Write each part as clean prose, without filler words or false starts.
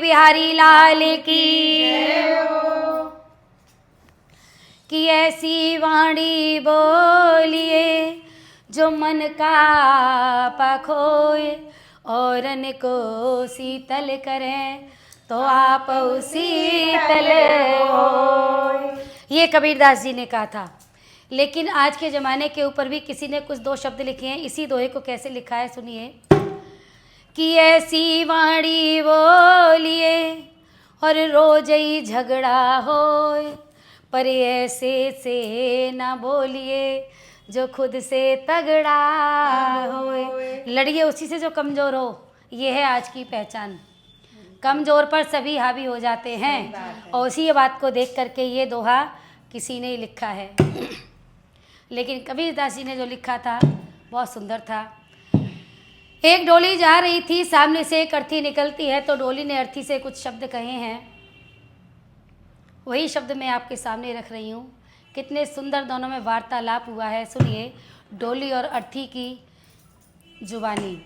बिहारी लाल की कि ऐसी वाणी बोलिए जो मन का पखोए औरन को शीतल करें तो आप शीतल हो। ये कबीरदास जी ने कहा था। लेकिन आज के ज़माने के ऊपर भी किसी ने कुछ दो शब्द लिखे हैं। इसी दोहे को कैसे लिखा है सुनिए कि ऐसी वाणी बोलिए और रोज ही झगड़ा होए पर ऐसे से ना बोलिए जो खुद से तगड़ा होए। लड़िए उसी से जो कमज़ोर हो। ये है आज की पहचान। कमज़ोर पर सभी हावी हो जाते हैं और उसी बात को देख करके ये दोहा किसी ने लिखा है। लेकिन कबीरदास जी ने जो लिखा था बहुत सुंदर था। एक डोली जा रही थी, सामने से एक अर्थी निकलती है तो डोली ने अर्थी से कुछ शब्द कहे हैं। वही शब्द मैं आपके सामने रख रही हूँ। कितने सुंदर दोनों में वार्तालाप हुआ है। सुनिए डोली और अर्थी की जुबानी।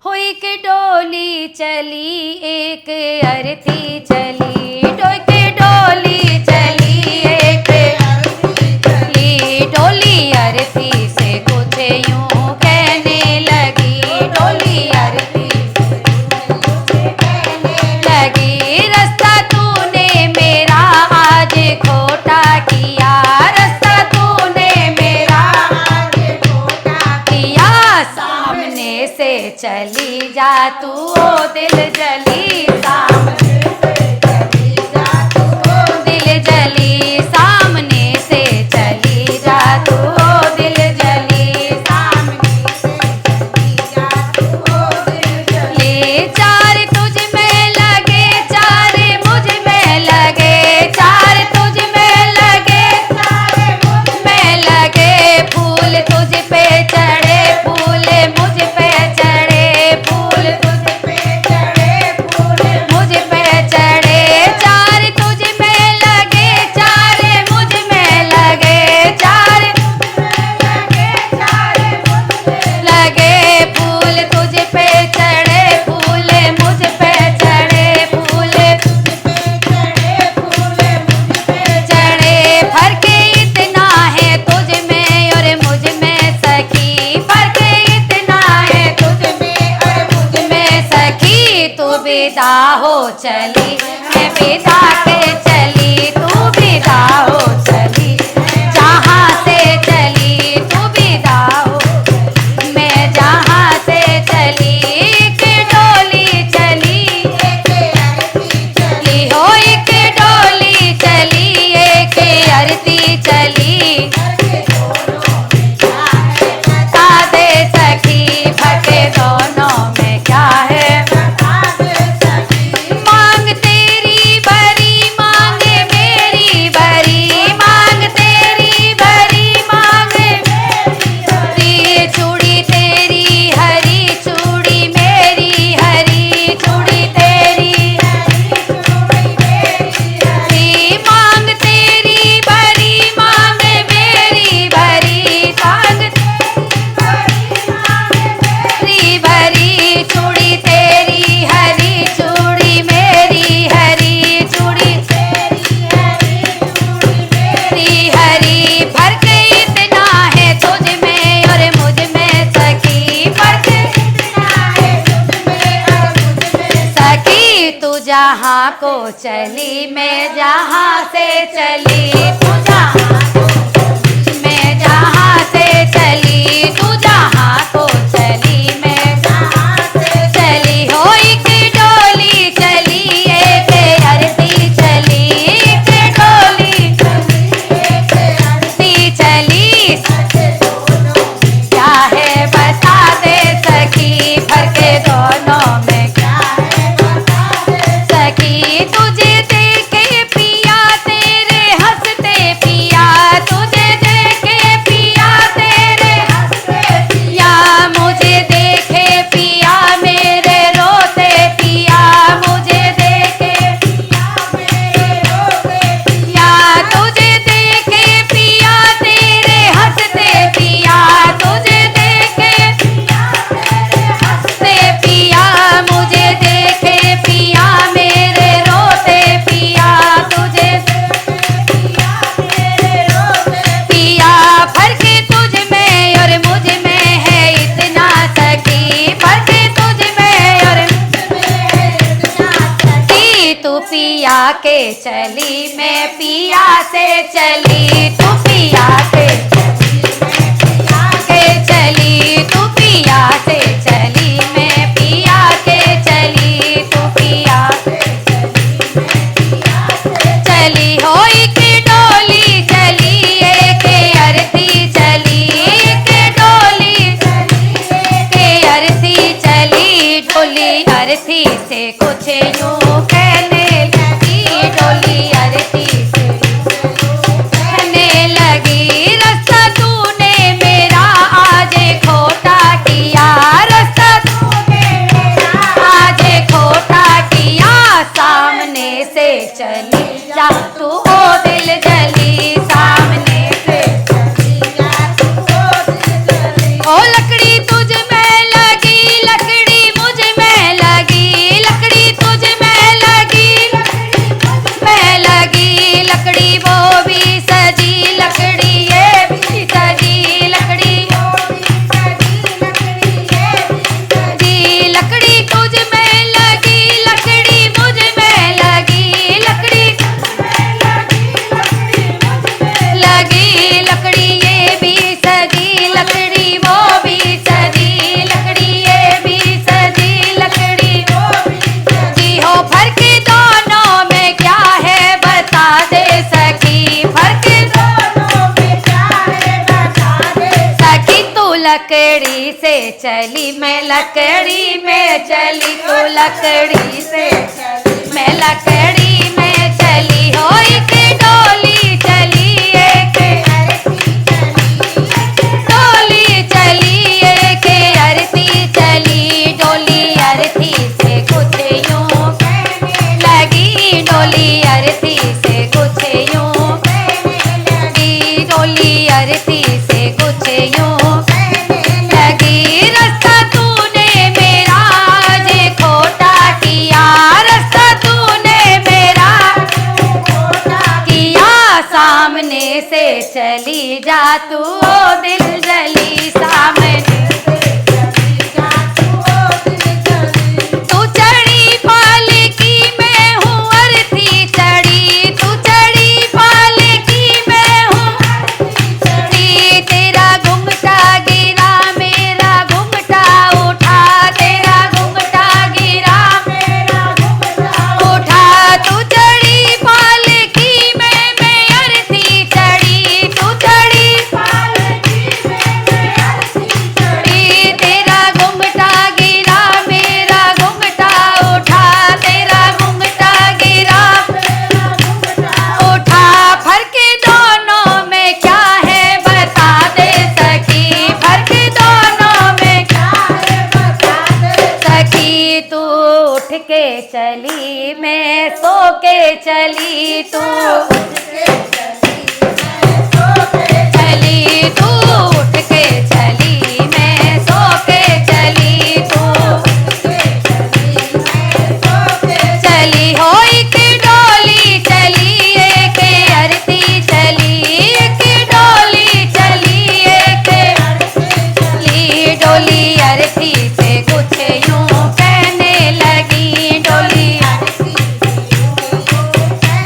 हो एक डोली चली एक अर्थी चली, एक डोली चली एक अर्थी चली, डोली अर्थी से कुछ यूं कहने लगी, डोली अर्थी से कुछ कहने लगी, रास्ता तूने मेरा आज खोटा किया, रास्ता तूने मेरा आज खोटा किया, सामने से चली जा तू ओ दिल जली, सामने से चली जा तू ओ दिल जली, सामने से चली जा तू ओ दिल जली, सामने से चली जा तू ओ दिल जली। चार तुझ में लगे चार मुझ में लगे, चार तुझ में लगे चार मुझ में लगे, फूल तुझ पे चढ़े फूल मुझ पे चढ़े, फूल तुझ पे चढ़े फूल मुझ पे चढ़े, चार तुझ में लगे चार मुझ में लगे, चार लगे फूल तुझ पे चढ़े फूल मुझ पे चढ़े, फूल चढ़े, फर्क इतना है तुझ में और मुझ में सखी, फर्क इतना है तुझ में और मुझ में सखी, तू विदा हो चली मैं विदा के चली, तू विदा हो चली जहाँ से चली, तू विदा हो मैं जहाँ से चली, एक डोली चली चली हो एक डोली चली एक अर्थी चली, बता दे सखी फटे दोनों में क्या है, मांग तेरी भरी मांग मेरी भरी, मांग तेरी भरी मांग मेरी, चूड़ी तेरी हरी चूड़ी मेरी हरी, चूड़ी तेरी हरी, मांग तेरी भरी मांग मेरी भरी, मांग तेरी भरी चूड़ी तेरी हरी चूड़ी मेरी हरी, चूड़ी तेरी हरी, फर्क इतना है तुझ में और मुझ में सखी, फर्क इतना है तुझ में और मुझ में सखी, तू जहाँ को चली मैं जहाँ से चली, तू जहाँ को मैं जहाँ से चली, तू जहाँ को चली मैं जहाँ से चली, हो एक डोली चली एक अर्थी चली, एक डोली अर्थी चली, क्या है बता दे सखी फर्क दोनों में क्या है बता दे सखी, तुझे देखे पिया तेरे हंसते पिया तू पिया के चली, मैं पिया से चली, तू पिया से चली, तू पिया से चली, मैं पिया के चली, तू पिया चली। होई की डोली चली, एक अर्थी चली, एक डोली के अर्थी चली, डोली अर्थी से कुछ यूं कहने लगी, डोली अर्थी से कहने लगी, रास्ता तूने मेरा आज खोटा किया, रास्ता तूने मेरा आज खोटा किया, सामने से चली जा तू ओ दिल जली, सामने से चली जा तू ओ दिल जली। ओ लकड़ी तुझ में लगी, लकड़ी मुझ में लगी, लकड़ी तुझ में लगी, में लगी, लकड़ी वो भी सजी, लकड़ी ये भी सजी, लकड़ी वो भी सजी, लकड़ी ये भी सजी, लकड़ी तुझ में लगी, लकड़ी मुझ में लगी, लकड़ी लगी, लकड़ी ये भी सजी, लकड़ी वो भी सजी, लकड़ी ये भी सजी, लकड़ी वो भी सजी। हो फर्क दोनों में क्या है बता दे सखी, फर्क दोनों में क्या है बता दे सखी। तू लकड़ी से चली, मैं लकड़ी में चली, तू लकड़ी से चली, मैं लकड़ी में चली। हो एक डोली चली, एक डोली चली, एक अर्थी चली, डोली अर्थी से कुछ यूं कहने लगी, डोली अर्थी से कुछ यूं कहने लगी, डोली अर्थी से कुछ यूं कहने लगी, रास्ता तूने मेरा आज खोटा किया, रास्ता तूने मेरा खोटा किया, सामने से चली जा तू ओ दिल जली, सामने से चली जा तू ओ दिल जली। तू चढ़ी पालकी मैं हूँ अर्थी चढ़ी, तू चढ़ी पालकी मैं हूँ अर्थी चढ़ी, तेरा घुंघटा गिरा मेरा घुंघटा उठा, तेरा घुंघटा गिरा मेरा घुंघटा उठा। तू चढ़ी पालकी में मैं अर्थी चढ़ी, तू चढ़ी पालकी में मैं अर्थी चढ़ी, तेरा घुंघटा गिरा मेरा घुंघटा उठा, तेरा घुंघटा गिरा मेरा घुंघटा उठा। फर्क दोनों में क्या है बता दे सखी, फर्क दोनों में क्या है बता दे सखी। तू उठ के चली, मैं सो के चली, तू उठ के चली, मैं सो के चली, तू उठ के चली, मैं सो के चली, तू उठ के चली, मैं सो के चली। हो एक डोली चली, एक अर्थी चली, एक डोली चली, एक अर्थी चली, डोली अर्थी से कुछ यूं कहने लगी, डोली अर्थी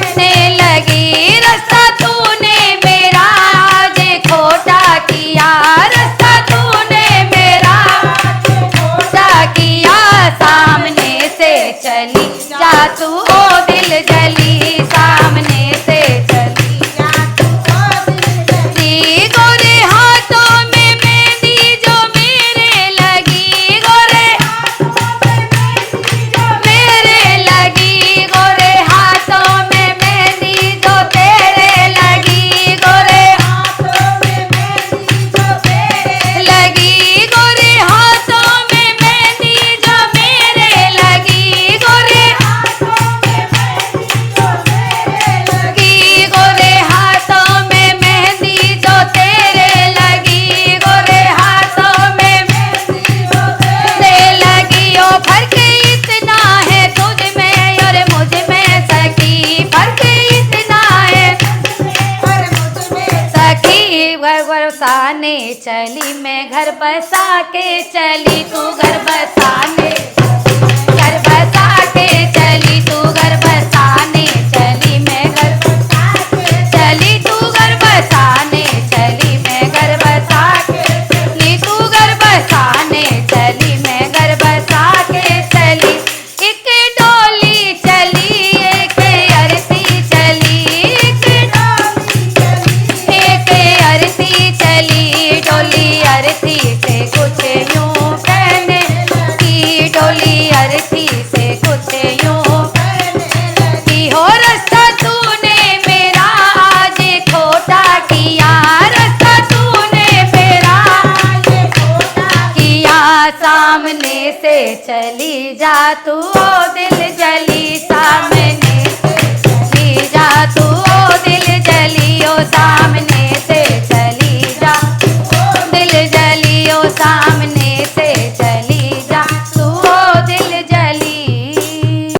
कहने लगी, रास्ता तूने मेरा आज खोटा किया, रास्ता तूने मेरा खोटा किया, सामने से चली जा तू ओ दिल जली, सामने से चली जा तू ओ दिल जली। गोरे हाथों में मेहंदी जो मेरे लगी, गोरे हाथों में मेहंदी जो मेरे लगी, गोरे हाथों में मेहंदी जो तेरे लगी, गोरे हाथों में मेहंदी जो तेरे लगी, गोरे हाथों में मेहंदी जो मेरे लगी, गोरे हाथों में मेहंदी जो तेरे लगी, गोरे हाथों में मेहंदी जो तेरे लगी, गोरे हाथों में मेहंदी जो तेरे लगी। ओ फर्क इतना है तुझ में और मुझ में सखी, फर्क इतना है और मुझ में सखी। घर बसाने चली, मैं घर बसा के चली, तू घर बसाने, घर बसा के चली, तू घर बसा से चली जा तू ओ दिल